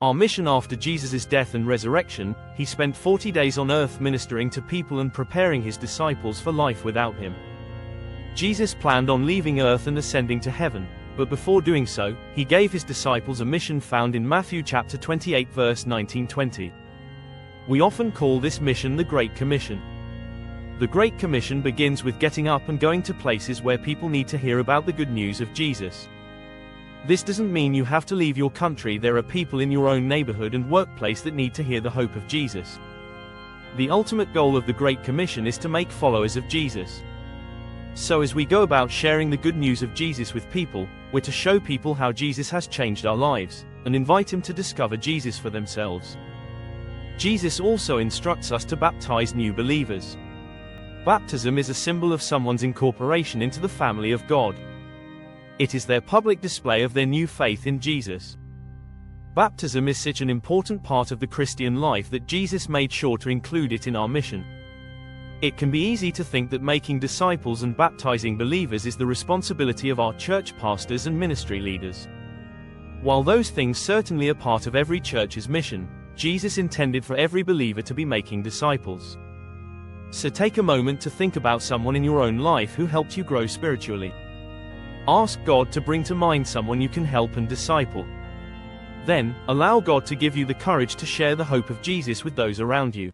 Our mission after Jesus' death and resurrection, he spent 40 days on earth ministering to people and preparing his disciples for life without him. Jesus planned on leaving earth and ascending to heaven, but before doing so, he gave his disciples a mission found in Matthew chapter 28 verse 19-20. We often call this mission the Great Commission. The Great Commission begins with getting up and going to places where people need to hear about the good news of Jesus. This doesn't mean you have to leave your country. There are people in your own neighborhood and workplace that need to hear the hope of Jesus. The ultimate goal of the Great Commission is to make followers of Jesus. So as we go about sharing the good news of Jesus with people, we're to show people how Jesus has changed our lives, and invite them to discover Jesus for themselves. Jesus also instructs us to baptize new believers. Baptism is a symbol of someone's incorporation into the family of God. It is their public display of their new faith in Jesus. Baptism is such an important part of the Christian life that Jesus made sure to include it in our mission. It can be easy to think that making disciples and baptizing believers is the responsibility of our church pastors and ministry leaders. While those things certainly are part of every church's mission, Jesus intended for every believer to be making disciples. So take a moment to think about someone in your own life who helped you grow spiritually. Ask God to bring to mind someone you can help and disciple. Then, allow God to give you the courage to share the hope of Jesus with those around you.